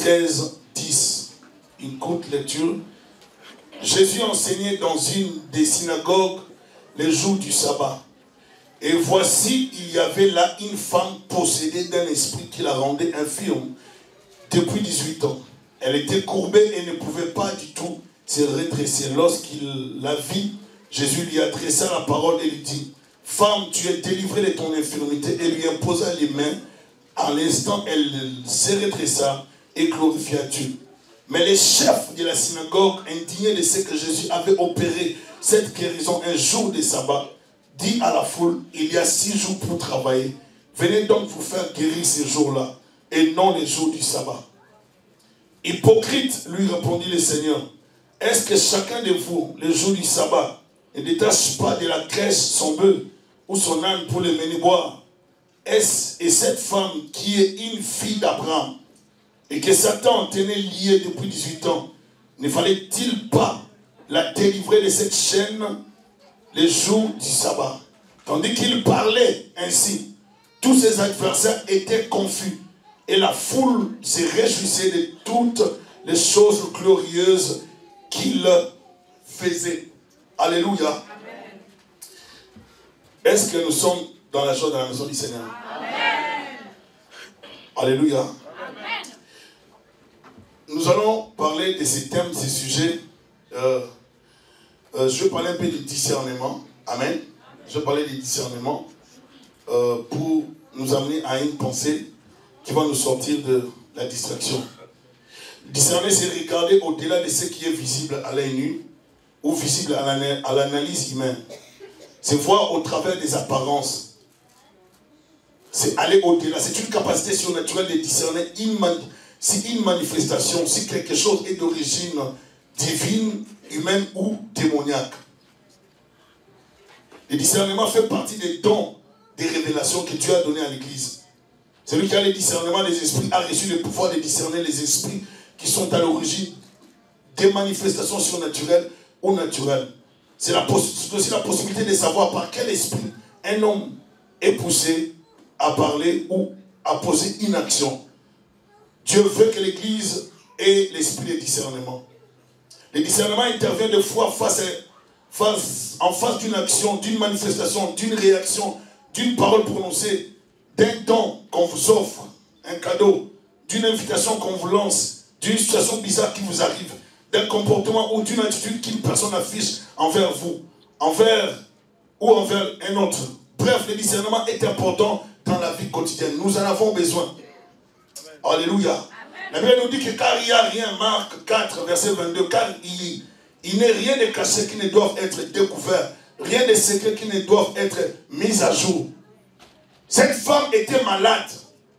13, 10. Une courte lecture. Jésus enseignait dans une des synagogues les jours du sabbat. Et voici, il y avait là une femme possédée d'un esprit qui la rendait infirme depuis 18 ans. Elle était courbée et ne pouvait pas du tout se redresser. Lorsqu'il la vit, Jésus lui adressa la parole et lui dit, « Femme, tu es délivrée de ton infirmité. » Et lui imposa les mains. À l'instant, elle se redressa et glorifia Dieu. Mais les chefs de la synagogue, indignés de ce que Jésus avait opéré cette guérison un jour de sabbat, dit à la foule, il y a 6 jours pour travailler. Venez donc vous faire guérir ces jours-là, et non les jours du sabbat. Hypocrite, lui répondit le Seigneur, est-ce que chacun de vous, le jour du sabbat, ne détache pas de la crèche son bœuf ou son âne pour le mener boire? Et cette femme qui est une fille d'Abraham, et que Satan tenait liée depuis 18 ans, ne fallait-il pas la délivrer de cette chaîne les jours du sabbat? Tandis qu'il parlait ainsi, tous ses adversaires étaient confus, et la foule se réjouissait de toutes les choses glorieuses qu'il faisait. Alléluia. Est-ce que nous sommes dans la joie de la maison du Seigneur? Amen. Alléluia. Amen. Nous allons parler de ces thèmes, ces sujets. Je vais parler un peu du discernement. Amen. Je vais parler du discernement pour nous amener à une pensée qui va nous sortir de la distraction. Discerner, c'est regarder au-delà de ce qui est visible à l'œil nu ou visible à l'analyse humaine. C'est voir au travers des apparences. C'est aller au-delà. C'est une capacité surnaturelle de discerner si une manifestation, si quelque chose est d'origine divine, humaine ou démoniaque. Le discernement fait partie des dons, des révélations que Dieu a données à l'Église. Celui qui a le discernement des esprits a reçu le pouvoir de discerner les esprits qui sont à l'origine des manifestations surnaturelles ou naturelles. C'est aussi la possibilité de savoir par quel esprit un homme est poussé à parler ou à poser une action. Dieu veut que l'Église ait l'esprit de discernement. Le discernement intervient de fois en face d'une action, d'une manifestation, d'une réaction, d'une parole prononcée, d'un don qu'on vous offre, un cadeau, d'une invitation qu'on vous lance, d'une situation bizarre qui vous arrive, d'un comportement ou d'une attitude qu'une personne affiche envers vous, envers un autre. Bref, le discernement est important dans la vie quotidienne. Nous en avons besoin. Alléluia. La Bible nous dit que car il n'y a rien, Marc 4, verset 22, car il n'est rien de caché qui ne doit être découvert, rien de secret qui ne doit être mis à jour. Cette femme était malade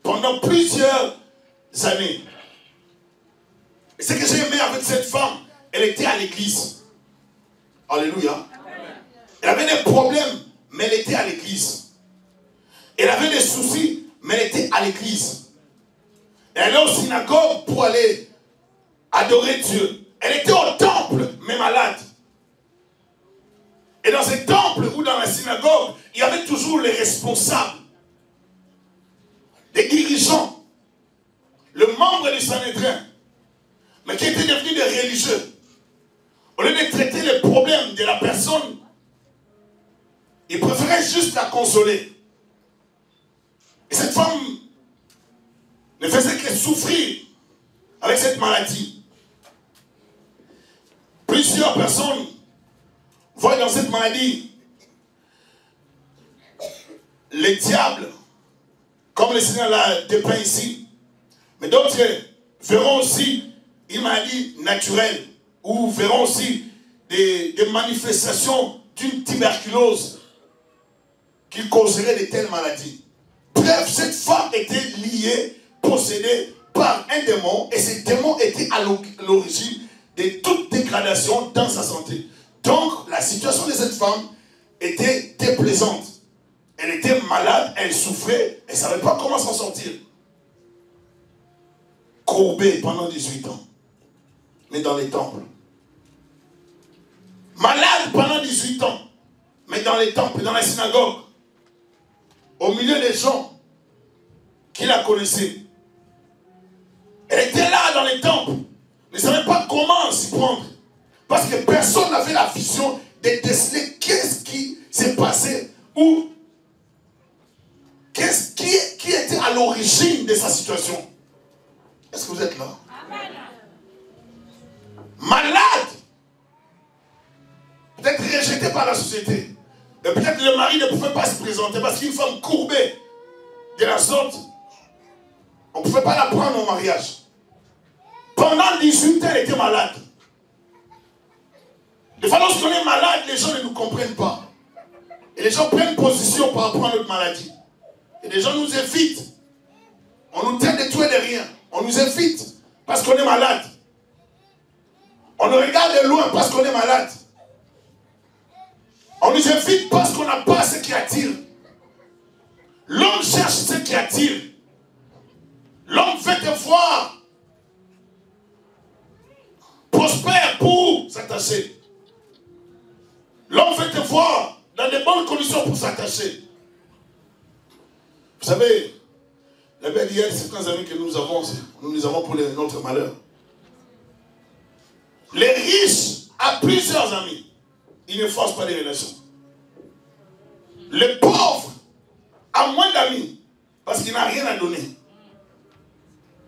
pendant plusieurs années. Et ce que j'ai aimé avec cette femme, elle était à l'église. Alléluia. Elle avait des problèmes, mais elle était à l'église. Elle avait des soucis, mais elle était à l'église. Elle allait au synagogue pour aller adorer Dieu. Elle était au temple, mais malade. Et dans ce temple ou dans la synagogue, il y avait toujours les responsables, les dirigeants, le membre du Sanhédrin, mais qui étaient devenus des religieux. Au lieu de traiter les problèmes de la personne, ils préféraient juste la consoler. Et cette femme ne faisait que souffrir avec cette maladie. Plusieurs personnes voient dans cette maladie les diables, comme le Seigneur l'a dépeint ici. Mais d'autres verront aussi une maladie naturelle, ou verront aussi des manifestations d'une tuberculose qui causerait de telles maladies. Bref, cette femme était liée, possédée par un démon, et ce démon était à l'origine de toute dégradation dans sa santé. Donc, la situation de cette femme était déplaisante. Elle était malade, elle souffrait, elle ne savait pas comment s'en sortir. Courbée pendant 18 ans, mais dans les temples. Malade pendant 18 ans, mais dans les temples, dans la synagogue. Au milieu des gens qui la connaissaient. Elle était là dans pas comment s'y prendre. Parce que personne n'avait la vision de déceler qu'est-ce qui s'est passé ou qui était à l'origine de sa situation. Est-ce que vous êtes là? Amen. Malade. Peut-être rejeté par la société. Et peut-être le mari ne pouvait pas se présenter parce qu'une femme courbée de la sorte, on ne pouvait pas la prendre au mariage. Pendant 18 ans, elle était malade. Des fois, lorsqu'on est malade, les gens ne nous comprennent pas. Et les gens prennent position par rapport à notre maladie. Et les gens nous évitent. On nous tient de tout et de rien. On nous évite parce qu'on est malade. On nous regarde de loin parce qu'on est malade. On nous évite parce qu'on n'a pas ce qui attire. L'homme cherche ce qui attire. L'homme veut te voir prospère pour s'attacher. L'homme veut te voir dans de bonnes conditions pour s'attacher. Vous savez, la belle hier, certains amis que nous avons pour notre malheur. Les riches ont plusieurs amis. Ils ne forcent pas les relations. Les pauvres ont moins d'amis parce qu'ils n'ont rien à donner.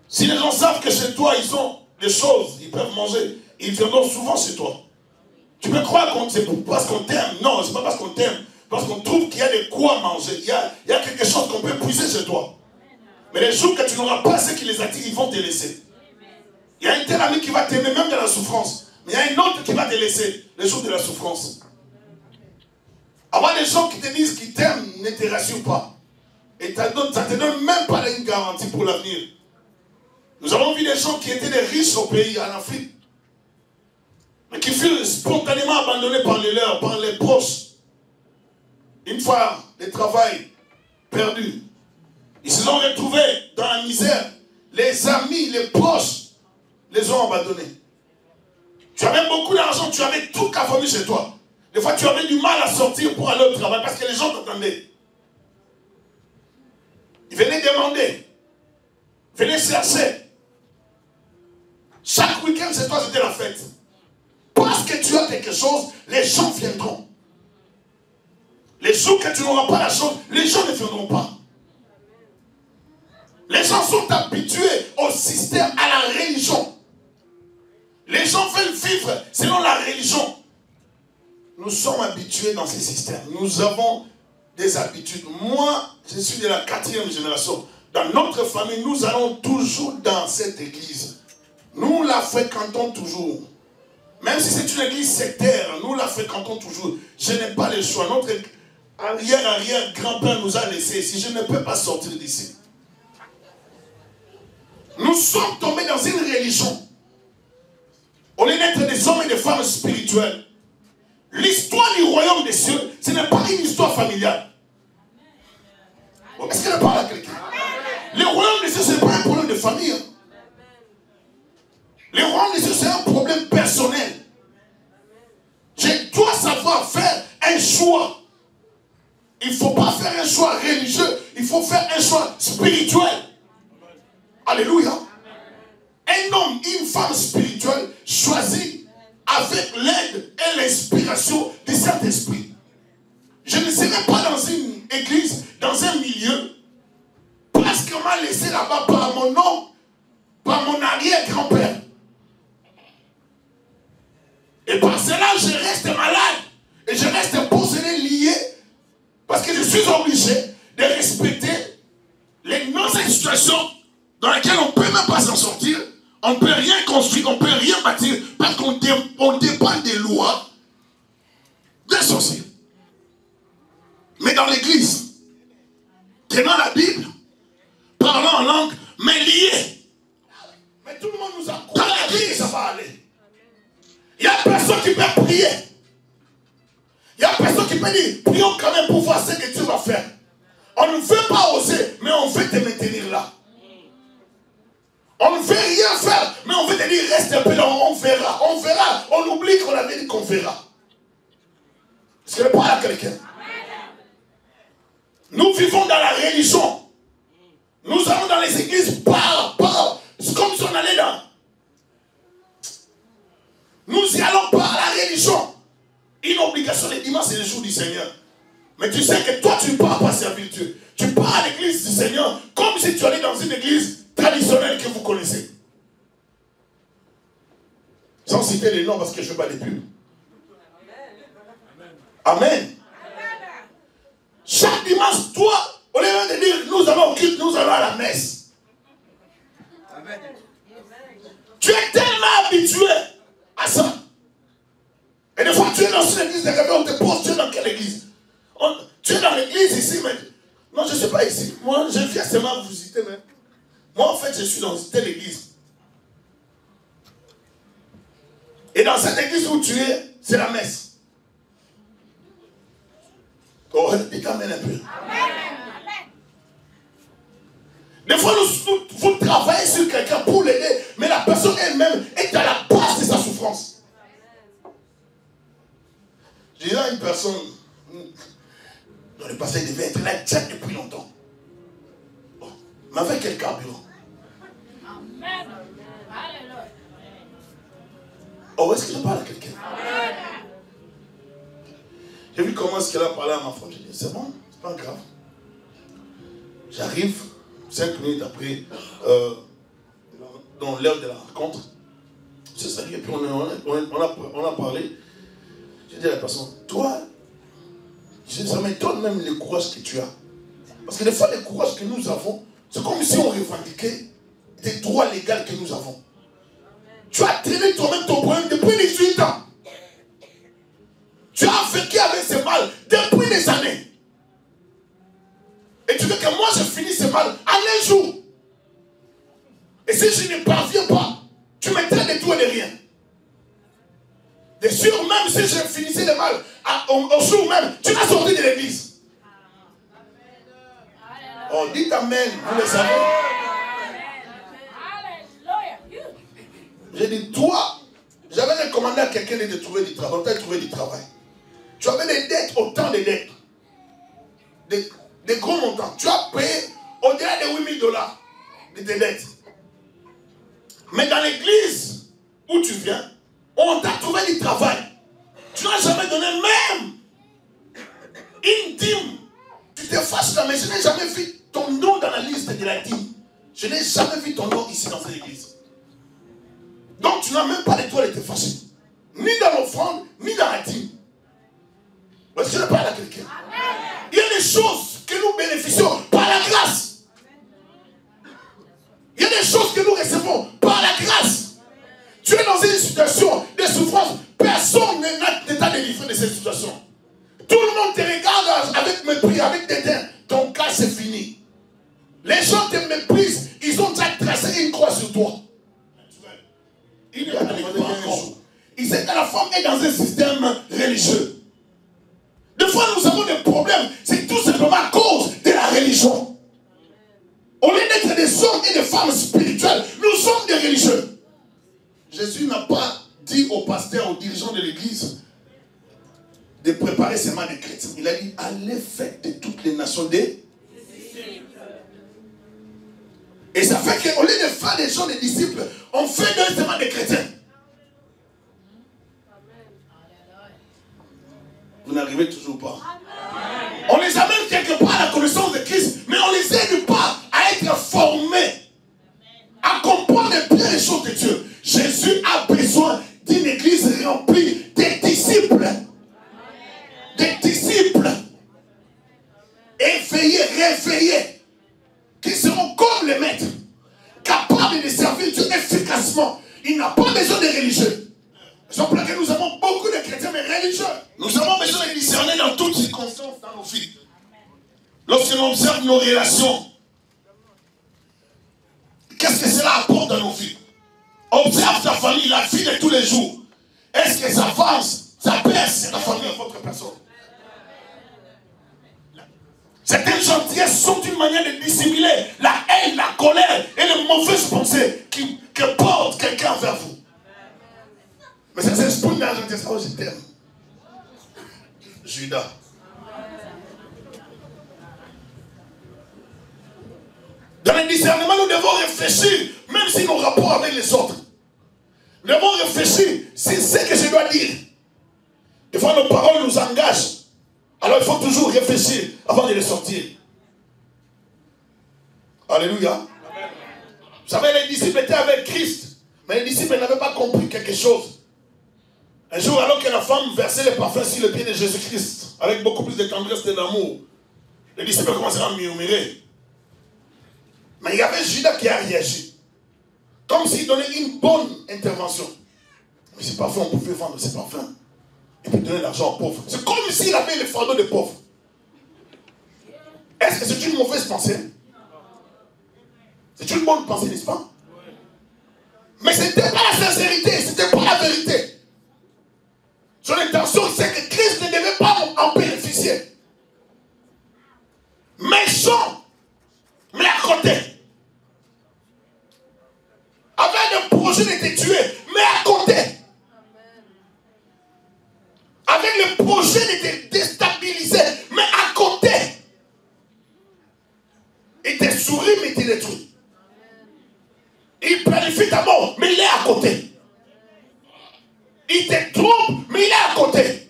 Si les gens savent que chez toi, ils ont des choses, ils peuvent manger, ils viendront souvent chez toi. Tu peux croire que c'est parce qu'on t'aime. Non, ce n'est pas parce qu'on t'aime. Parce qu'on trouve qu'il y a de quoi manger. Il y a quelque chose qu'on peut puiser chez toi. Mais les jours que tu n'auras pas ce qui les attire, ils vont te laisser. Il y a un tel ami qui va t'aimer même dans la souffrance. Mais il y a un autre qui va te laisser les jours de la souffrance. Avoir des gens qui te disent qu'ils t'aiment ne te rassure pas. Et ça ne te donne même pas une garantie pour l'avenir. Nous avons vu des gens qui étaient des riches au pays, en Afrique. Mais qui furent spontanément abandonnés par les leurs, par les proches. Une fois le travail perdu, ils se sont retrouvés dans la misère. Les amis, les proches, les ont abandonnés. Tu avais beaucoup d'argent, tu avais toute ta famille chez toi. Des fois, tu avais du mal à sortir pour aller au travail parce que les gens t'attendaient. Ils venaient demander, venaient chercher. Chaque week-end, c'est toi, c'était la fête. Parce que tu as quelque chose, les gens viendront. Les jours que tu n'auras pas la chose, les gens ne viendront pas. Les gens sont habitués au système, à la religion. Les gens veulent vivre selon la religion. Nous sommes habitués dans ces systèmes. Nous avons des habitudes. Moi, je suis de la 4e génération. Dans notre famille, nous allons toujours dans cette église. Nous la fréquentons toujours. Même si c'est une église sectaire, nous la fréquentons toujours. Je n'ai pas le choix. Notre arrière-grand-père nous a laissés ici. Je ne peux pas sortir d'ici. Nous sommes tombés dans une religion. On est d'être des hommes et des femmes spirituels. L'histoire du royaume des cieux, ce n'est pas une histoire familiale. Est-ce qu'elle parle à quelqu'un? Le royaume des cieux, ce n'est pas un problème de famille. Le royaume des cieux, c'est un problème personnel. Je dois savoir faire un choix. Il ne faut pas faire un choix religieux, il faut faire un choix spirituel. Alléluia. Un homme, une femme spirituelle choisit avec l'aide et l'inspiration du Saint-Esprit. Je ne serai pas dans une église, dans un milieu, parce qu'on m'a laissé là-bas par mon nom, par mon arrière-grand-père. Et par cela, je reste malade. Et je reste possédé, lié, parce que je suis obligé de respecter les non-situations dans lesquelles on ne peut même pas s'en sortir. On ne peut rien construire, on ne peut rien bâtir, parce qu'on dépend des lois des sorciers. Mais dans l'église, tenant la Bible, parlant en langue, mais liés. Mais tout le monde nous a compris. Dans l'église, ça va aller. Il n'y a personne qui peut prier. Il n'y a personne qui peut dire, prions quand même pour voir ce que tu vas faire. On ne veut pas oser, mais on veut te maintenir là. On ne veut rien faire, mais on veut te dire, reste un peu là, on verra. On verra. On oublie qu'on avait dit qu'on verra. Est-ce que je parle à quelqu'un? Nous vivons dans la religion. Nous allons dans les églises par. C'est comme si on allait dans. Seigneur. Mais tu sais que toi, tu ne pars pas servir Dieu. Tu pars à l'église du Seigneur comme si tu allais dans une église traditionnelle que vous connaissez. Sans citer les noms parce que je ne fais pas des pubs. Amen. Chaque dimanche, toi, au lieu de dire nous allons au culte, nous allons à la messe. Amen. Tu es tellement habitué à ça. Et des fois, tu es dans une église de réveil, on te pose, tu es dans quelle église? Tu es dans l'église ici, mais... Non, je ne suis pas ici. Moi, je viens seulement vous visiter, mais... Moi, en fait, je suis dans telle église. Et dans cette église où tu es, c'est la messe. Oh, dites amen un peu. Amen. Des fois, vous travaillez sur quelqu'un pour l'aider, mais la personne elle-même est à la base de sa souffrance. Je disais à une personne, dans le passé, il devait être là déjà depuis longtemps. Oh, mais avec quel carburant? Amen. Oh, est-ce que je parle à quelqu'un? J'ai vu comment est-ce qu'elle a parlé à ma femme. J'ai dit, c'est bon, c'est pas grave. J'arrive 5 minutes après, dans l'heure de la rencontre. C'est ça, et puis on a parlé. J'ai dit à la personne, toi, ça m'étonne même le courage que tu as. Parce que des fois, le courage que nous avons, c'est comme si on revendiquait des droits légaux que nous avons. Tu as traîné toi-même ton problème depuis 18 ans. Tu as vécu avec ce mal depuis des années. Et tu veux que moi je finisse ce mal en un jour. Et si je ne parviens pas, tu me traites de tout et de rien. De sûr, même si je finissais le mal au jour même, tu vas sortir de l'église. Oh, dites amen, vous le savez. J'ai dit, toi, j'avais recommandé à quelqu'un de trouver du travail. On t'a trouvé du travail. Tu avais des dettes, autant de dettes. Des gros montants. Tu as payé au-delà de $8 000 de tes dettes. Mais dans l'église où tu viens, on t'a trouvé du travail. Tu n'as jamais donné même une dîme. Tu te fâches là, mais je n'ai jamais vu ton nom dans la liste de la dîme. Je n'ai jamais vu ton nom ici dans cette église. Donc tu n'as même pas les droits de te fâcher. Ni dans l'offrande, ni dans la dîme. Est-ce que je parle à quelqu'un? Il y a des choses que nous bénéficions par la grâce. Il y a des choses que nous recevons par la grâce. Tu es dans une situation de souffrance. Personne ne t'a délivré de cette situation. Tout le monde te regarde avec mépris, avec dédain. Ton cas, c'est fini. Les gens te méprisent. Ils ont déjà tracé une croix sur toi. Il y a il sait que la femme est dans un système religieux. Des fois, nous avons des problèmes. C'est tout simplement à cause de la religion. Au lieu d'être des hommes et des femmes spirituelles, nous sommes des religieux. Jésus n'a pas dit aux pasteurs, aux dirigeants de l'église de préparer seulement des chrétiens. Il a dit, allez faire de toutes les nations des disciples. Et ça fait qu'au lieu de faire des gens des disciples, on fait d'eux seulement des chrétiens. Vous n'arrivez toujours pas. On les amène quelque part à la connaissance de Christ, mais on les aide pas à être formés, à comprendre bien les choses de Dieu. Jésus a besoin d'une église remplie de disciples. Des disciples. Éveillés, réveillés, qui seront comme les maîtres, capables de servir Dieu efficacement. Il n'a pas besoin de religieux. C'est pour laquelle nous avons beaucoup de chrétiens, mais religieux. Nous avons besoin de discerner dans toutes circonstances dans nos vies. Lorsque l'on observe nos relations, qu'est-ce que cela apporte dans nos vies? Observe ta famille, la vie de tous les jours. Est-ce que ça avance, ça baisse la famille de votre personne? Certaines gentillesses sont une manière de dissimuler la haine, la colère et les mauvaises pensées que porte quelqu'un vers vous. Mais ça s'exprime dans la gentillesse. Oh, je t'aime. Judas. Dans le discernement, nous devons réfléchir, même si nos rapports avec les autres. Nous devons réfléchir si c'est ce que je dois dire. Des fois, nos paroles nous engagent. Alléluia. Vous savez, les disciples étaient avec Christ. Mais les disciples n'avaient pas compris quelque chose. Un jour, alors que la femme versait les parfums sur le pied de Jésus-Christ, avec beaucoup plus de tendresse et d'amour, les disciples commençaient à murmurer. Mais il y avait Judas qui a réagi. Comme s'il donnait une bonne intervention. Mais ces parfums, on pouvait vendre ces parfums. Et puis donner l'argent aux pauvres. C'est comme s'il avait le fardeau des pauvres. Est-ce que c'est une mauvaise pensée? C'est une bonne pensée, n'est-ce pas? Mais ce n'était pas la sincérité, ce n'était pas la vérité. Son intention, c'est que Christ ne devait pas en bénéficier. Méchant, mais à côté. Avait le projet de te tuer, mais à côté. Avec le projet de te déstabiliser, mais à côté. Il te sourit, mais il te détruit. Il planifie ta mort, mais il est à côté. Il te trompe, mais il est à côté.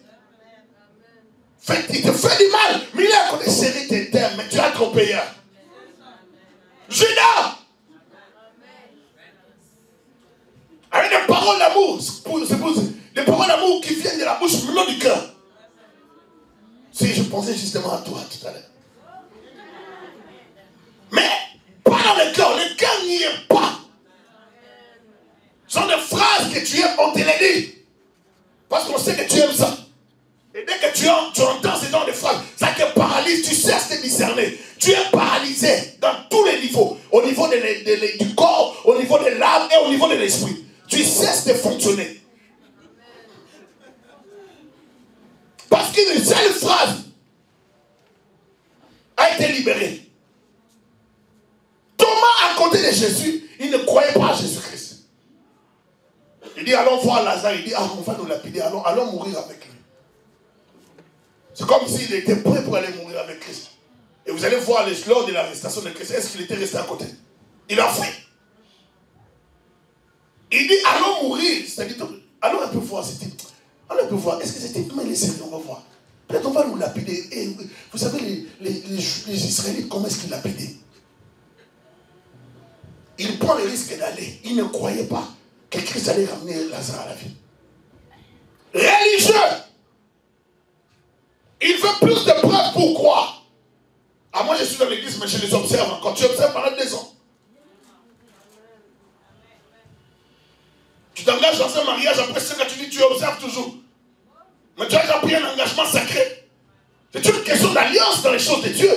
Il te fait du mal, mais il est à côté. Chérie, tes termes, mais tu as trompé hier. Judas, avec des paroles d'amour, des paroles d'amour qui viennent de la bouche, mais non du cœur. Si je pensais justement à toi tout à l'heure. Mais pas dans le cœur n'y est pas. Ce sont des phrases que tu aimes, on te les dit. Parce qu'on sait que tu aimes ça. Et dès que tu entends ce genre de phrases, ça te paralyse, tu cesses de discerner. Tu es paralysé dans tous les niveaux. Au niveau du corps, au niveau de l'âme et au niveau de l'esprit. Tu cesses de fonctionner. Parce qu'une seule phrase a été libérée. Thomas, à côté de Jésus, il ne croyait pas à Jésus-Christ. Il dit, allons voir Lazare. Il dit, on va nous lapider, allons mourir avec lui. C'est comme s'il était prêt pour aller mourir avec Christ. Et vous allez voir lors de l'arrestation de Christ, est-ce qu'il était resté à côté? Il a fui. Il dit, allons mourir. C'est-à-dire, allons un peu voir. Allons un peu voir. Est-ce que c'était... Mais laissez-le, on va voir. Peut-être on va nous lapider. Et vous savez, les Israélites, comment est-ce qu'ils lapidaient? Il prend le risque d'aller. Il ne croyait pas que Christ allait ramener Lazare à la vie. Religieux. Il veut plus de preuves pour croire. Ah, moi je suis dans l'église, mais je les observe encore. Tu observes pendant 2 ans. Tu t'engages dans un mariage, après 5 ans, tu dis tu observes toujours. Mais tu as déjà pris un engagement sacré. C'est une question d'alliance dans les choses de Dieu.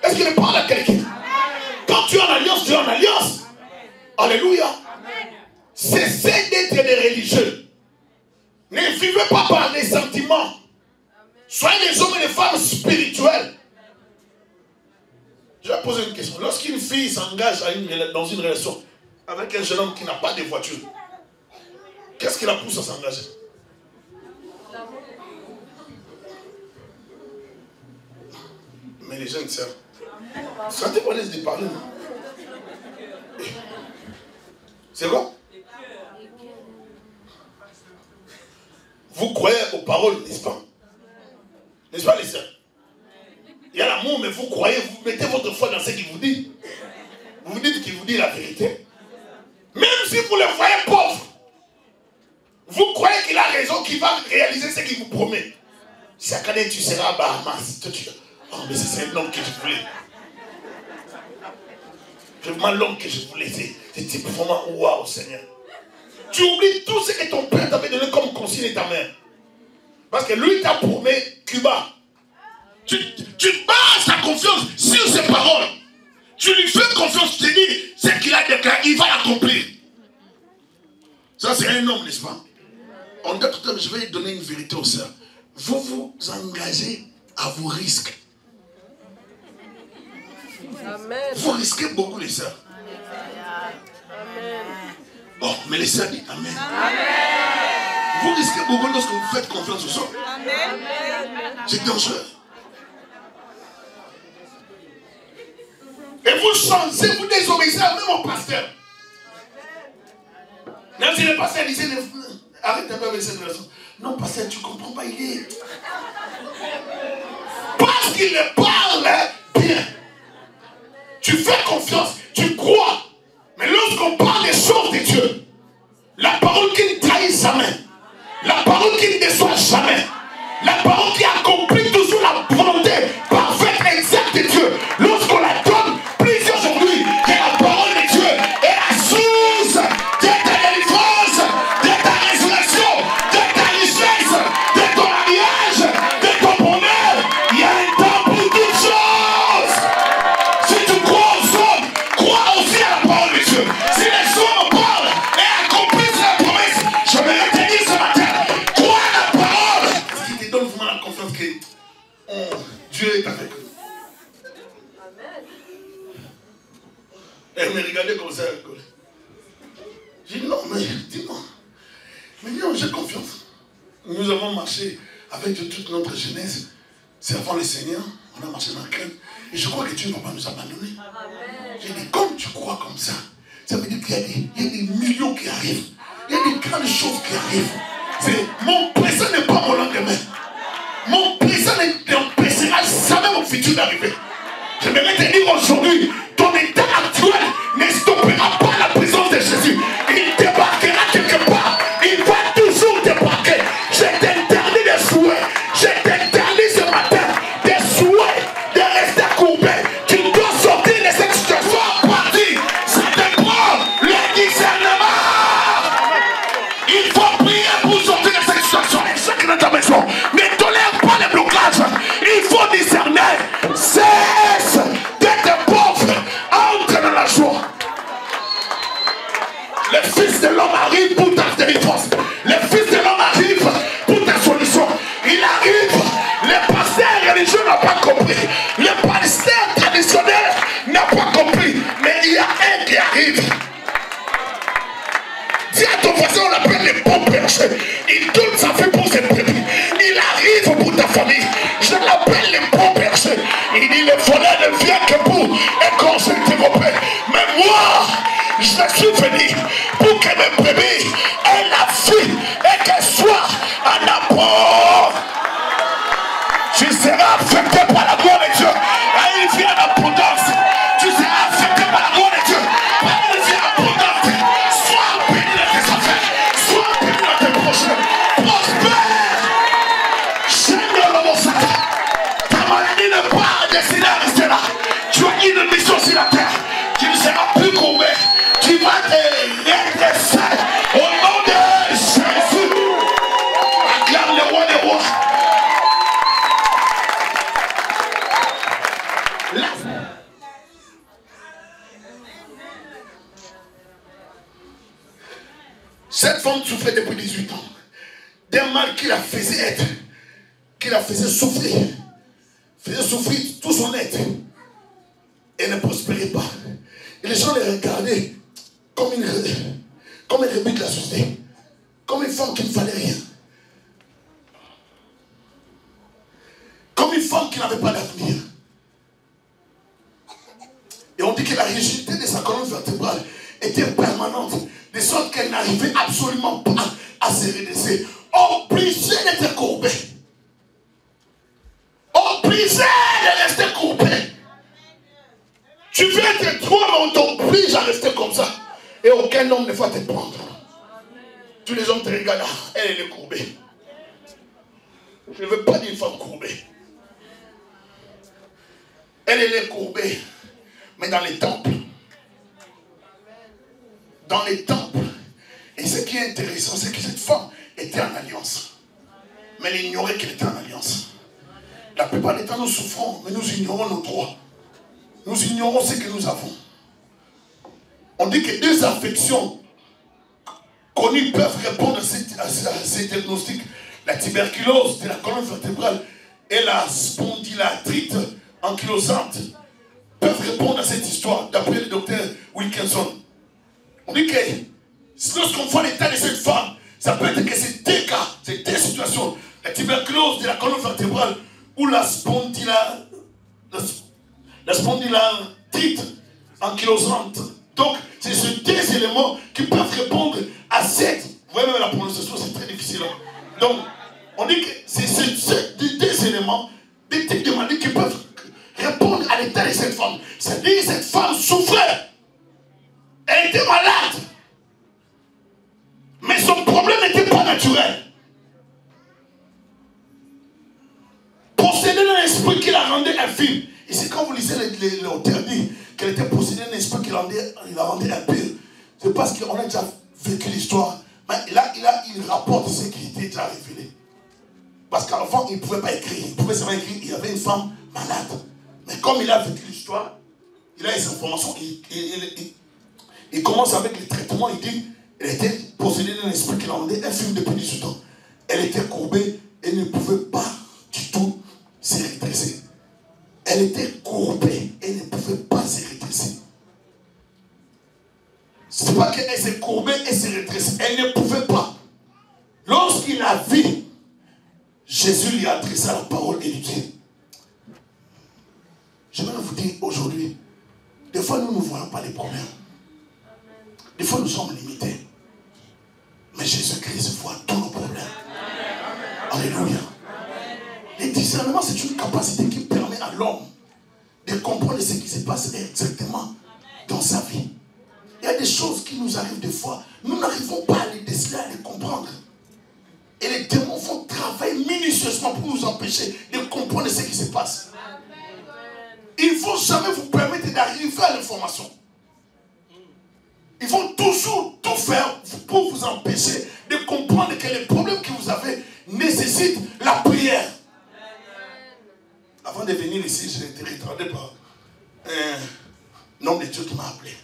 Est-ce qu'il parle à quelqu'un? Quand tu es en alliance, tu es en alliance. Alléluia. Cessez d'être des religieux. Ne vivez pas par les sentiments. Soyez des hommes et des femmes spirituels. Je vais poser une question. Lorsqu'une fille s'engage dans une relation avec un jeune homme qui n'a pas de voiture, qu'est-ce qui la pousse à s'engager? Mais les jeunes sœurs, sentez qu'on laisse de parler, non? C'est quoi? Vous croyez aux paroles, n'est-ce pas? N'est-ce pas les sœurs? Il y a l'amour, mais vous croyez, vous mettez votre foi dans ce qu'il vous dit. Vous vous dites qu'il vous dit la vérité. Même si vous le voyez pauvre, vous croyez qu'il a raison, qu'il va réaliser ce qu'il vous promet. Chaque année, tu seras à Bahamas. Oh, mais c'est l'homme que je voulais. C'est vraiment l'homme que je voulais. C'est vraiment waouh, Seigneur. Tu oublies tout ce que ton père t'avait donné comme consigne et ta mère. Parce que lui t'a promis Cuba. Tu bases ta confiance sur ses paroles. Tu lui fais confiance, tu te dis, ce qu'il a déclaré, il va l'accomplir. Ça, c'est un homme, n'est-ce pas? En d'autres termes, je vais lui donner une vérité aux sœurs. Vous vous engagez à vos risques. Amen. Vous risquez beaucoup, les sœurs. Amen. Oh, mais les sœurs disent Amen. Amen. Vous risquez beaucoup lorsque vous faites confiance aux hommes. Amen. C'est dangereux. Et vous changez, vous désobéissez même au pasteur. Même si le pasteur disait, arrête un peu avec cette relation. Non, pasteur, tu ne comprends pas, il est. Parce qu'il le parle bien. Tu fais confiance, tu crois. Mais lorsqu'on parle des choses de Dieu, la parole qui ne trahit jamais, la parole qui ne déçoit jamais, la parole qui accomplit toujours la volonté parfaite et exacte de Dieu, lorsqu'on la donne, plus aujourd'hui, que la parole de Dieu est la source de ta délivrance, de ta résurrection, de ta richesse, de ton mariage, de ton bonheur. Il y a un temps pour toutes choses. Si tu crois aux hommes, crois aussi à la parole de Dieu. Si les hommes parlent et accomplissent la promesse, je vais le dire ce matin, crois à la parole. Ce qui te donne vraiment la confiance que Dieu est avec nous. Elle me regardait comme ça, elle rigolait. J'ai dit non, mais dis-moi. Mais non, j'ai confiance. Nous avons marché avec Dieu toute notre jeunesse. C'est avant le Seigneur. On a marché dans la crainte. Et je crois que Dieu ne va pas nous abandonner. J'ai dit, comme tu crois comme ça veut dire qu'il y a des millions qui arrivent. Il y a des grandes choses qui arrivent. Mon présent n'est pas mon lendemain. Mon présent n'empêchera jamais mon futur d'arriver. Je vais te dire aujourd'hui, ton état actuel ne stoppera pas la présence de Jésus. Il débarquera quelque part. Il va toujours débarquer. Je t'interdis des souhaits. Je t'interdis ce matin des souhaits de rester courbé. Tu dois sortir de cette situation à partir. Ça te prend le discernement. Il faut prier pour sortir de cette situation. Et chacun dans ta maison, ne tolère pas les blocages. Il faut discerner. Cesse d'être pauvre. Entre dans la joie. Le Fils de l'homme arrive pour ta délivrance. Le Fils de l'homme arrive pour ta solution. Il arrive. Le pasteur religieux n'a pas compris. Le pasteur traditionnel n'a pas compris. Mais il y a un qui arrive. Dis à ton voisin, on l'appelle les bons bergers. Il donne sa vie pour ses brebis. Il arrive pour ta famille. Je l'appelle les bons bergers. Il dit, le voleur ne vient que pour égorger tes repères. Mais moi, je suis venu pour que mes brebis aient la vie et qu'elles soient en abord. Tu seras affecté par la gloire de Dieu. Et il vient en abondance. Tu seras affecté par la gloire de Dieu. Et il vient en abondance. Sois béni dans tes affaires. Sois béni dans tes projets. Prospère. Seigneur le Monseigneur. Ta maladie n'est pas destinée à rester là. Tu as une mission sur la terre. Tu ne seras plus courbé. Tu vas te redresser au nom de Jésus. Acclame le roi des rois. Cette femme souffrait depuis 18 ans d'un mal qui la faisait être, qui la faisait souffrir tout son être. Elle ne prospérait pas. Et les gens les regardaient comme une rebelle de la société, comme une femme qui ne valait rien, comme une femme qui n'avait pas d'avenir. Et on dit que la rigidité de sa colonne vertébrale était permanente, de sorte qu'elle n'arrivait absolument pas à se redresser, obligée d'être courbée, obligée de rester courbée. Tu veux être toi, mais on t'oblige à rester comme ça. Et aucun homme ne va te prendre. Tous les hommes te regardent, elle est courbée. Je ne veux pas dire une femme courbée. Elle est courbée, mais dans les temples. Dans les temples. Et ce qui est intéressant, c'est que cette femme était en alliance. Mais elle ignorait qu'elle était en alliance. La plupart des temps, nous souffrons, mais nous ignorons nos droits. Nous ignorons ce que nous avons. On dit que deux affections connues peuvent répondre à ces diagnostics. La tuberculose de la colonne vertébrale et la spondylarthrite ankylosante peuvent répondre à cette histoire, d'après le docteur Wilkinson. On dit que lorsqu'on voit l'état de cette femme, ça peut être que c'est deux cas, c'est deux situations. La tuberculose de la colonne vertébrale ou la spondylarthrite ankylosante. Donc, c'est ces deux éléments qui peuvent répondre à cette. Vous voyez même la prononciation, c'est très difficile. Donc, on dit que c'est ces deux éléments, des types de maladies qui peuvent répondre à l'état de cette femme. C'est-à-dire cette femme souffrait. Elle était malade. Mais son problème n'était pas naturel. Possédée d'un esprit qui la rendait infime. Ici, quand vous lisez l'auteur dit qu'elle était possédée d'un esprit qui la rendait impure, c'est parce qu'on a déjà vécu l'histoire. Mais là, il rapporte ce qui était déjà révélé. Parce qu'avant, il ne pouvait pas écrire. Il pouvait seulement écrire, il y avait une femme malade. Mais comme il a vécu l'histoire, il a les informations, il commence avec le traitement, il dit, elle était possédée d'un esprit qui la rendait infime depuis 18 ans. Elle était courbée et ne pouvait pas du tout se redresser. Elle était courbée et ne pouvait pas se redresser. Ce n'est pas qu'elle s'est courbée et s'est redressée. Elle ne pouvait pas. Lorsqu'il a vu, Jésus lui a adressé la parole et lui dit, je vais vous dire aujourd'hui, des fois nous ne voyons pas les problèmes. Des fois nous sommes limités. Mais Jésus-Christ voit tous nos problèmes. Alléluia. Le discernement, c'est une capacité qui permet à l'homme de comprendre ce qui se passe exactement dans sa vie. Il y a des choses qui nous arrivent des fois, nous n'arrivons pas à les déceler, à les comprendre. Et les démons vont travailler minutieusement pour nous empêcher de comprendre ce qui se passe. Ils ne vont jamais vous permettre d'arriver à l'information. Ils vont toujours tout faire pour vous empêcher de comprendre que les problèmes que vous avez nécessitent la prière. Avant de venir ici, j'ai été retardé par un homme de Dieu qui m'a appelé.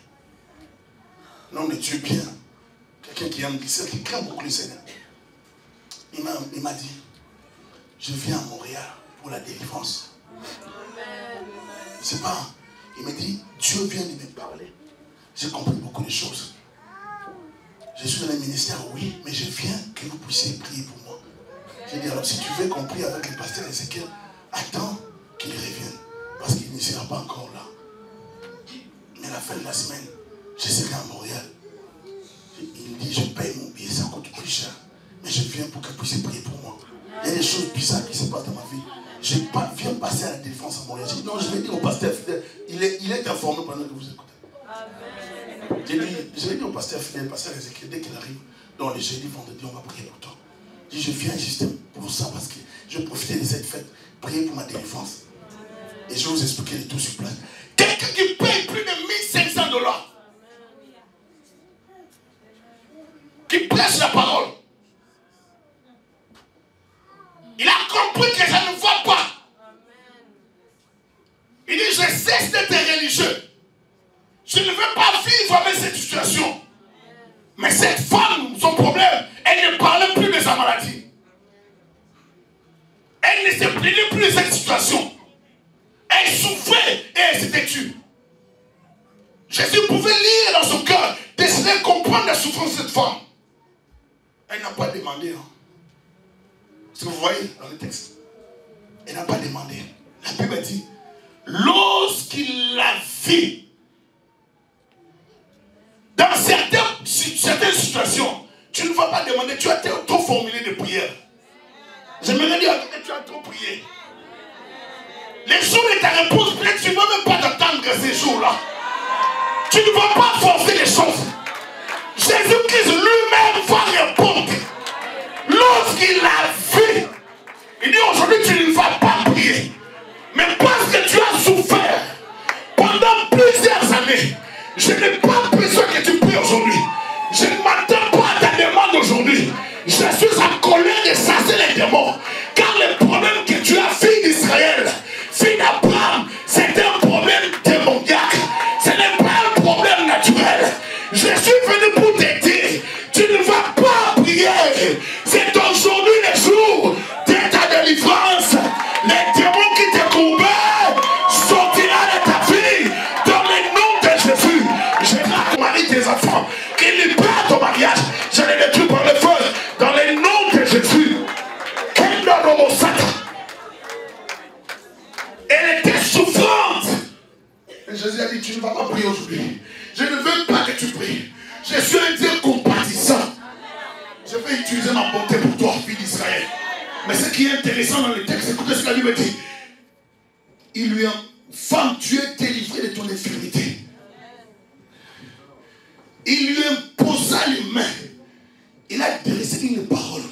Un homme de Dieu bien. Quelqu'un qui aime glisser, qui craint beaucoup le Seigneur. Il m'a dit, je viens à Montréal pour la délivrance. C'est pas, il m'a dit, Dieu vient de me parler. J'ai compris beaucoup de choses. Je suis dans le ministère, oui, mais je viens que vous puissiez prier pour moi. J'ai dit, alors si tu veux qu'on prie avec le pasteur Ézéchiel, attends qu'il revienne, parce qu'il ne sera pas encore là. Mais à la fin de la semaine, je serai à Montréal. Il dit, je paye mon billet, ça coûte plus cher. Mais je viens pour que vous puissiez prier pour moi. Il y a des choses bizarres qui se passent dans ma vie. Je viens passer à la défense à Montréal. J'ai dit, non, je vais dire au pasteur fidèle, il est informé pendant que vous écoutez. Je vais dire au pasteur fidèle, pasteur Ézéchiel, dès qu'il arrive, dans les jeudis, vendredi, on va prier pour toi. Je dis, je viens juste pour ça, parce que je profitais de cette fête, prier pour ma délivrance. Et je vais vous expliquer le tout sur place. Quelqu'un qui paye plus de 1 500 $, qui prêche la parole, il a compris que ça ne va pas. Il dit, je cesse d'être religieux. Je ne veux pas vivre avec cette situation. Mais cette femme, son problème, elle ne parlait plus de sa maladie. Elle ne se plaignait plus de cette situation. Elle souffrait et elle s'était tue. Jésus pouvait lire dans son cœur, décider de comprendre la souffrance de cette femme. Elle n'a pas demandé. Ce que vous voyez dans le texte. Elle n'a pas demandé. La Bible dit, lorsqu'il l'a vu, dans certaines situations, tu ne vas pas demander, tu as trop formulé de prières. J'aimerais dire que tu as trop prié. Les jours de ta réponse, peut-être tu ne vas même pas t'attendre ces jours-là. Tu ne vas pas forcer les choses. Jésus-Christ lui-même va répondre. Lorsqu'il a vu, il dit aujourd'hui tu ne vas pas prier. Mais parce que tu as souffert pendant plusieurs années, je n'ai pas besoin que tu pries aujourd'hui. Je ne m'attends pas à ta demande aujourd'hui. Je suis en colère de chasser les démons. Car le problème que tu as, fille d'Israël, fille d'Abraham, c'est un problème démoniaque. Ce n'est pas un problème naturel. Je suis venu pour t'aider. Tu ne vas pas prier. C'est aujourd'hui le jour de ta délivrance. Les démons qui te courbaient sortiront de ta vie dans le nom de Jésus. Je vais marier tes enfants qui libèrent ton mariage. Je les détruis par le feu dans le nom de Jésus. Elle était souffrante. Et Jésus a dit, tu ne vas pas prier aujourd'hui. Je ne veux pas que tu pries. Je suis un Dieu compatissant. Je vais utiliser ma bonté pour toi, fille d'Israël. Mais ce qui est intéressant dans le texte, écoutez ce que la Bible dit. Il lui a Femme, tu es délivrée de ton infirmité. Il lui imposa les mains. Il a dressé une parole.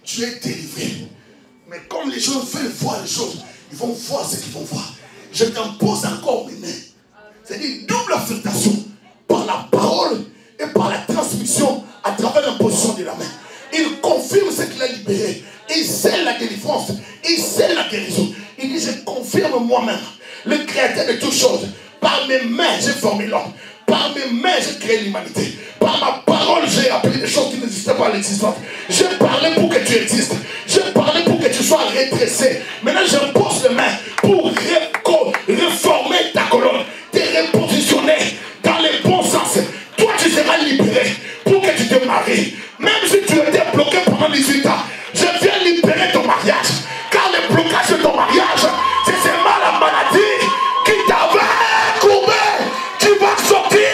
Tu es délivré. Mais comme les gens veulent voir les choses, ils vont voir ce qu'ils vont voir. Je t'impose encore mes mains. C'est-à-dire double affectation par la parole et par la transmission à travers l'imposition de la main. Il confirme ce qu'il a libéré. Il scelle la délivrance. Il scelle la guérison. Il dit, je confirme moi-même, le créateur de toutes choses. Par mes mains, j'ai formé l'homme. Par mes mains, j'ai créé l'humanité. Par ma parole, j'ai appris des choses qui n'existaient pas à l'existence. J'ai parlé pour que tu existes. J'ai parlé pour que tu sois redressé. Maintenant, j'impose les mains pour réformer ta colonne, te repositionner dans les bons sens. Toi, tu seras libéré pour que tu te maries. Même si tu étais bloqué pendant 18 ans, je viens libérer ton mariage. Car le blocage de ton mariage, c'est seulement la maladie qui t'avait courbé. Tu vas sortir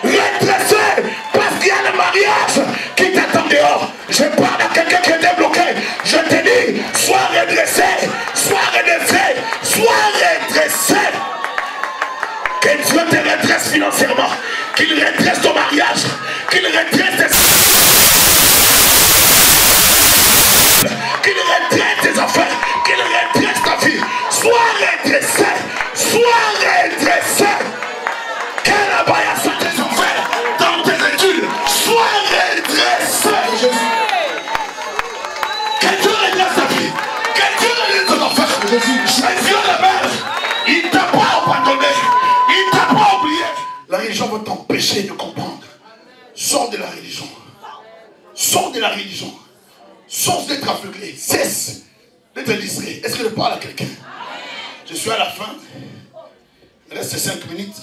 redressé parce qu'il y a le mariage qui t'attend dehors. Je parle à quelqu'un qui était bloqué. Je te dis, sois redressé, sois redressé, sois redressé. Que Dieu te redresse financièrement, qu'il redresse ton mariage, qu'il redresse tes affaires, qu'il redresse ta vie. Sois redressé, sois redressé. Quelle abaya sur tes affaires, dans tes études, sois redressé. Que Dieu redresse ta vie, que Dieu redresse ton affaire. Dieu le Père, il ne t'a pas abandonné, il ne t'a pas oublié. La religion va t'empêcher de comprendre. Sors de la religion. Sors de la religion. Sors d'être aveuglé. Cesse d'être distrait. Est-ce que je parle à quelqu'un? Je suis à la fin. Il reste 5 minutes.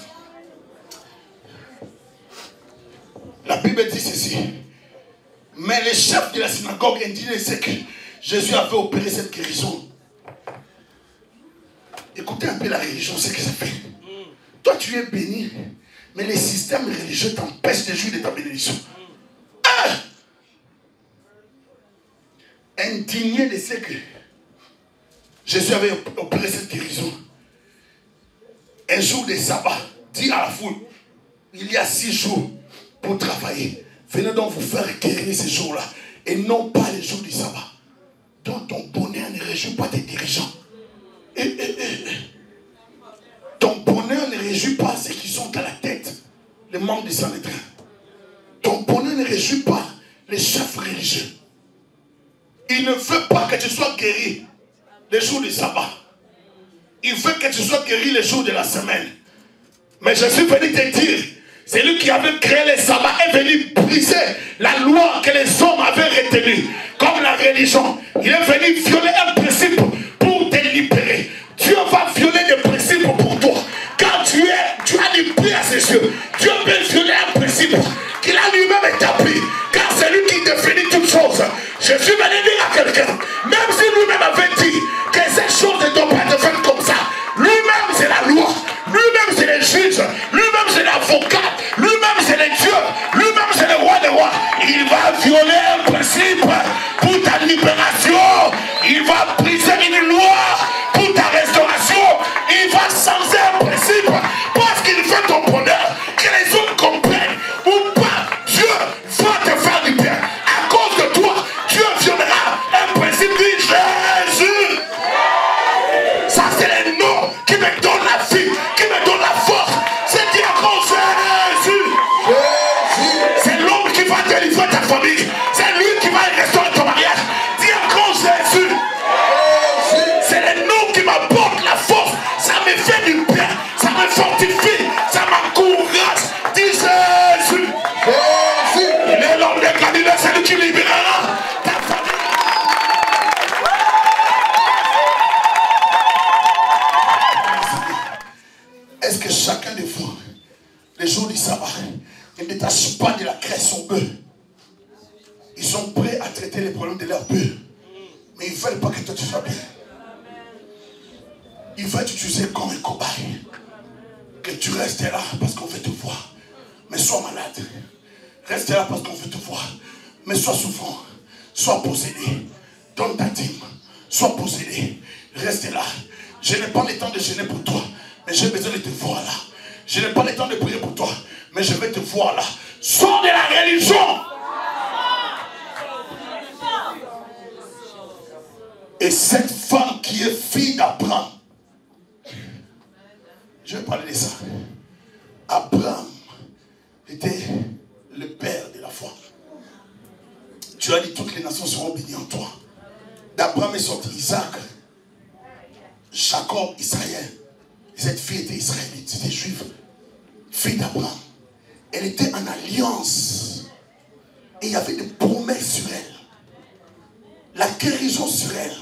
La Bible dit ceci. Mais les chefs de la synagogue indignaient, c'est que Jésus avait opéré cette guérison. Écoutez un peu la religion, ce que ça fait. Toi, tu es béni, mais les systèmes religieux t'empêchent de jouir de ta bénédiction. Indigné de ce que Jésus avait opéré cette guérison. Un jour de sabbat, dit à la foule, il y a 6 jours pour travailler. Venez donc vous faire guérir ces jours-là et non pas les jours du sabbat. Donc ton bonheur ne réjouit pas tes dirigeants. Ton bonheur ne réjouit pas ceux qui sont à la tête, les membres du Sanhédrin. Ton bonheur ne réjouit pas les chefs religieux. Il ne veut pas que tu sois guéri les jours du sabbat. Il veut que tu sois guéri les jours de la semaine. Mais je suis venu te dire, c'est lui qui avait créé le sabbat est venu briser la loi que les hommes avaient retenue. Comme la religion. Il est venu violer un principe pour te libérer. Dieu va violer des principes pour toi. Quand tu as libéré à ses yeux, Dieu peut violer un principe qu'il a lui-même établi. Car c'est lui qui définit toutes choses. Je suis venu dire à quelqu'un, même si lui-même avait dit que ces choses ne doivent pas être faites comme ça, lui-même c'est la loi, lui-même c'est les juges, lui-même c'est l'avocat, lui-même c'est les dieux, lui-même c'est le roi des rois. Il va violer un principe pour ta libération. Il va briser une loi pour ta restauration. Il va changer un principe parce qu'il fait ton bonheur. Que les hommes comprennent ou pas, Dieu va te faire du bien. À cause de toi, Dieu violera un principe de Jésus. Ça c'est le nom qui me donne la vie, qui me donne la force. C'est dire à cause de Jésus. C'est l'homme qui va délivrer ta famille. C'est lui qui va restaurer ton mariage. Dis à cause de Jésus. C'est le nom qui m'apporte la force. Ça me fait du bien. Ça me fortifie. Ça m'encourage. Dis Jésus. Il est l'homme de Galilée. C'est lui qui libérera ta famille. Est-ce que chacun de vous, les jours du sabbat, ne détache pas de la création eux? Ils sont prêts à traiter les problèmes de leur eux. Mais ils ne veulent pas que toi tu sois bien. Ils veulent t'utiliser comme un cobaye. Que tu restes là parce qu'on veut te voir. Mais sois malade. Reste là parce qu'on veut te voir. Mais sois souffrant. Sois possédé. Donne ta dîme. Sois possédé. Reste là. Je n'ai pas le temps de gêner pour toi. Mais j'ai besoin de te voir là. Je n'ai pas le temps de prier pour toi. Mais je vais te voir là. Sors de la religion. Et cette femme qui est fille d'Abraham. Je vais parler de ça. Abraham était le père de la foi. Tu as dit toutes les nations seront bénies en toi. D'Abraham est sorti Isaac, Jacob, Israël. Et cette fille était israélite, c'était juive. Fille d'Abraham. Elle était en alliance. Et il y avait des promesses sur elle. La guérison sur elle.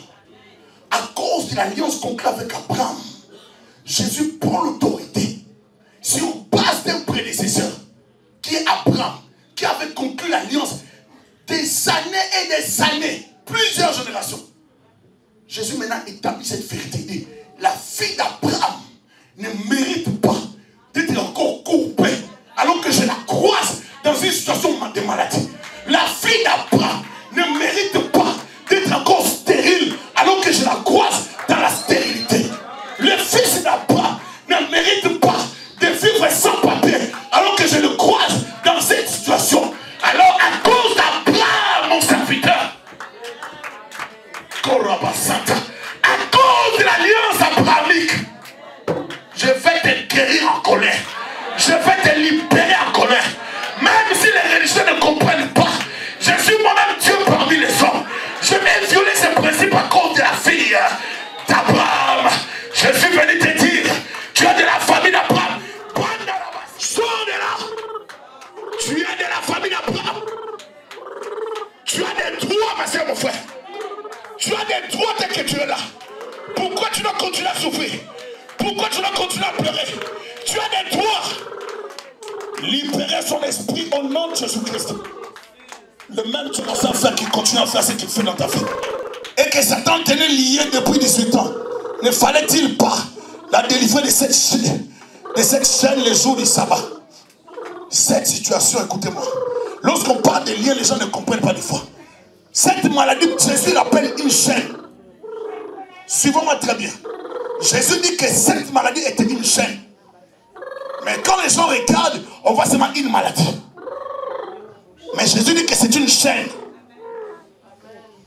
À cause de l'alliance conclue avec Abraham, Jésus prend l'autorité sur base d'un prédécesseur qui est Abraham, qui avait conclu l'alliance des années et des années, plusieurs générations. Jésus maintenant établit cette vérité. La fille d'Abraham ne mérite pas d'être encore courbée alors que je la croise dans une situation de maladie. La fille d'Abraham ne mérite pas d'être encore stérile alors que je la croise dans la stérilité. Le fils d'Abraham ne mérite pas de vivre sans papier alors que je le croise dans cette situation. Alors à cause d'Abraham, mon serviteur, à cause de l'alliance abrahamique, je vais te guérir en colère. Je vais te libérer en colère. Même si les religieux ne comprennent pas, je suis moi-même Dieu parmi les hommes. Je vais violer ce principe à cause de la fille d'Abraham. Je suis venu te dire, tu es de la famille d'Abraham. Sors de là. Tu es de la famille d'Abraham. Tu as des droits, ma soeur, mon frère. Tu as des droits dès que tu es là. Pourquoi tu dois continuer à souffrir? Pourquoi tu dois continuer à pleurer? Tu as des droits. Libérer son esprit au nom de Jésus-Christ. Le même tu as faire qui continue à faire ce qu'il fait dans ta vie. Et que Satan tenait lié depuis 18 ans. Ne fallait-il pas la délivrer de cette chaîne les jours du sabbat? Cette situation, écoutez-moi. Lorsqu'on parle de liens, les gens ne comprennent pas des fois. Cette maladie, Jésus l'appelle une chaîne. Suivez-moi très bien. Jésus dit que cette maladie était une chaîne. Mais quand les gens regardent, on voit seulement une maladie. Mais Jésus dit que c'est une chaîne.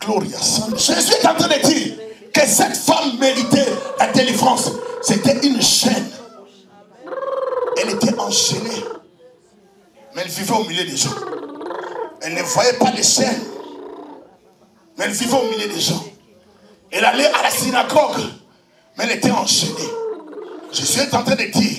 Gloria. Jésus est en train de dire que cette femme méritait la délivrance. C'était une chaîne. Elle était enchaînée. Mais elle vivait au milieu des gens. Elle ne voyait pas les chaînes. Mais elle vivait au milieu des gens. Elle allait à la synagogue. Mais elle était enchaînée. Jésus est en train de dire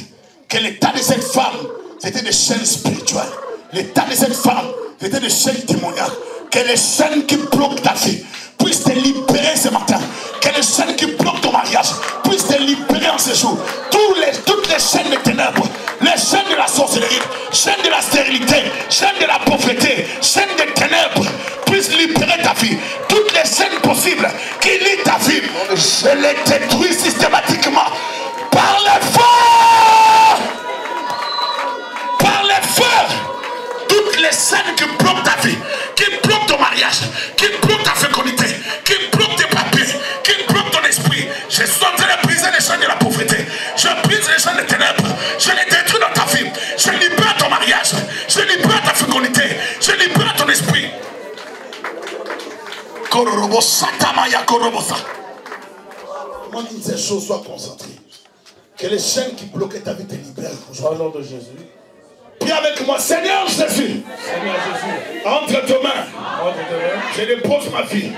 que l'état de cette femme, c'était des chaînes spirituelles. L'état de cette femme, c'était des chaînes démoniaques. Que les chaînes qui bloquent ta vie puissent te libérer ce matin. Que les chaînes qui bloquent ton mariage puissent te libérer en ce jour. Toutes les chaînes de ténèbres, les chaînes de la sorcellerie, chaînes de la stérilité, chaînes de la pauvreté, chaînes de ténèbres puissent libérer ta vie. Toutes les chaînes possibles qui lient ta vie, je les détruis systématiquement par le feu. Par le feu. Toutes les chaînes qui bloquent ta vie, qui bloquent ton mariage, qui bloquent ta fécondité, qui bloquent tes papiers, qui bloquent ton esprit. Je suis en train de briser les chaînes de la pauvreté. Je brise les chaînes des ténèbres. Je les détruis dans ta vie. Je libère ton mariage. Je libère ta fécondité. Je libère ton esprit. Moi, une seule chose, sois concentré. Que les chaînes qui bloquaient ta vie te libèrent. Au nom de Jésus. Prie avec moi, Seigneur Jésus. Seigneur Jésus. Entre tes mains. Je dépose ma vie.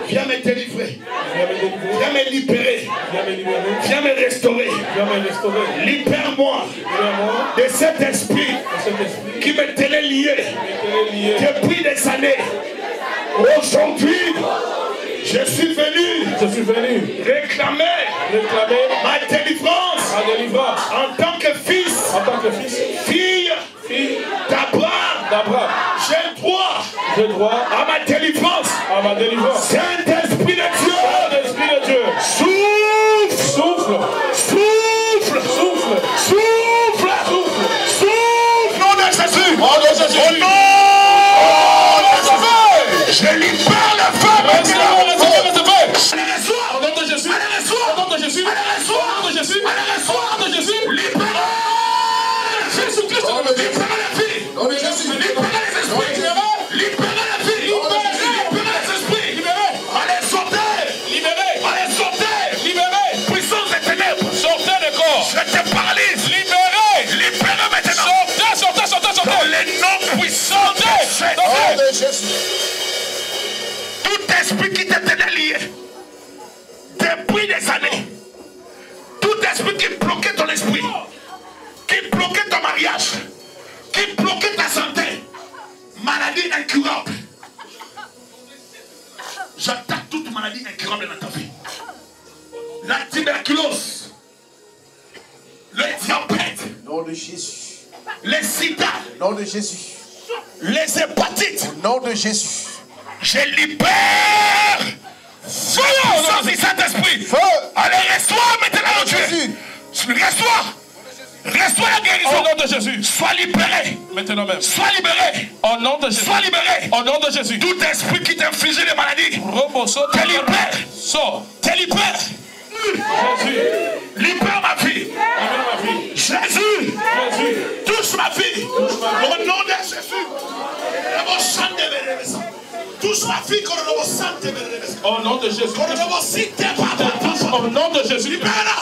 Viens me délivrer. Viens me libérer. Viens me restaurer. Libère-moi de cet esprit qui me tenait lié depuis des années. Aujourd'hui, je suis venu réclamer ma délivrance en tant que fils, fille d'Abraham. J'ai droit à ma délivrance. Saint-Esprit de Dieu, souffle. Nom de Jésus. Au nom de Jésus. Je libère la femme. Allez, reçois. Au nom de Jésus. Allez, reçois. esprit, sortez. Au nom de Jésus. Tout esprit qui te tenait lié depuis des années, tout esprit qui bloquait ton esprit, qui bloquait ton mariage, qui bloquait ta santé, maladie incurable. J'attaque toute maladie incurable dans ta vie. La tuberculose, le diabète, nom de Jésus. Les sida, Nom de Jésus. les hépatites, Nom de Jésus. je libère. Feu au nom du Saint-Esprit. Feu. Allez, reste-toi maintenant, Dieu. Jésus. Reste-toi. Reste-toi la guérison. Au nom de Jésus. Sois libéré. Maintenant même. Sois libéré. Au nom de Jésus. Sois libéré. Au nom de Jésus. Tout esprit qui t'inflige des maladies, te libère. Sors. Te libère. Jésus. Libère ma vie. Libère ma vie. Jésus. Jésus. Touche ma vie. Au nom de Jésus. Touche ma vie. Au nom de Jésus. Au nom de Jésus. Libère-la.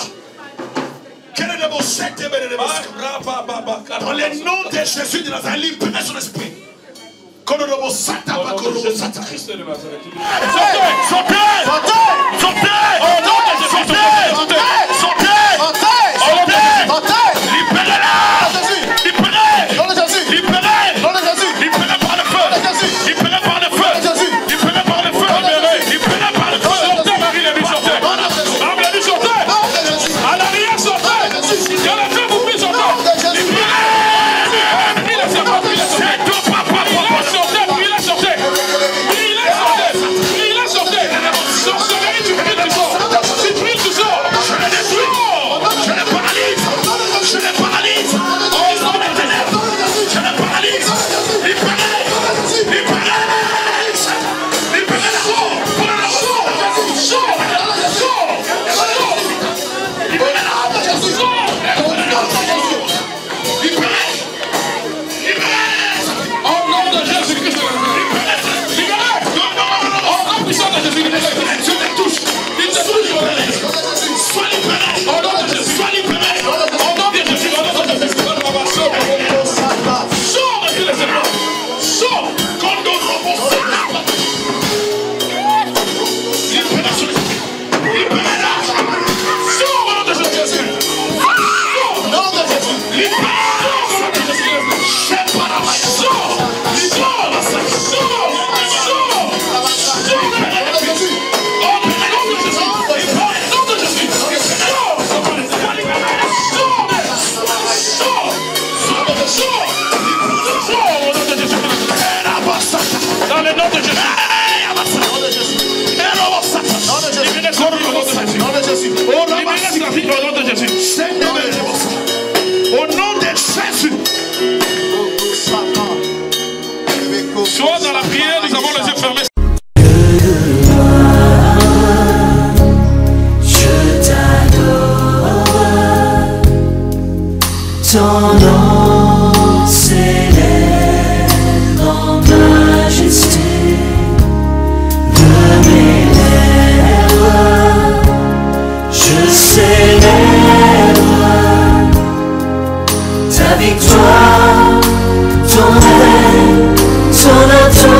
Dans le nom de Jésus de Nazareth, libère son esprit. Au nom de Jésus-Christ de Nazareth. Sortez! Sortez! Au nom de Jésus! Sortez! Sortez! Libérez-la! Libérez! Libérez! Libérez par le feu! Libérez par le feu! Libérez par le feu! Libérez par le feu! Sortez, Marie-Lévi, sortez! Marie-Lévi, sortez! À l'arrière, sortez! Que le feu vous prie, sortez! Libérez! Prie-le, sortez! Prie-le, sortez! Sorcellerie, tu pries, tu sors! Tu pries, tu sors! Je le détruis! Je le paralyse! Je le paralyse! Au nom des ténèbres! Je le paralyse! Libérez! Libérez! Libérez la mort! Au nom de Jésus-Christ de Nazareth. Libérez! Au nom puissant de Jésus, libérez! Je te touche! Il te touche! Sois libéré! Au nom de Jésus! Sois libéré! Au nom de Jésus! Au nom de Jésus! Sors de tous les épreuves! Sors! Sors au nom de Jésus! Dans le nom de Jésus! Libérez sa vie au nom de Jésus! Au nom de Jésus! Sois dans la prière, nous avons les yeux fermés. Je t'adore, ton nom s'élève en majesté de mes lèvres, je célèbre ta victoire, ton règne, ton autorité.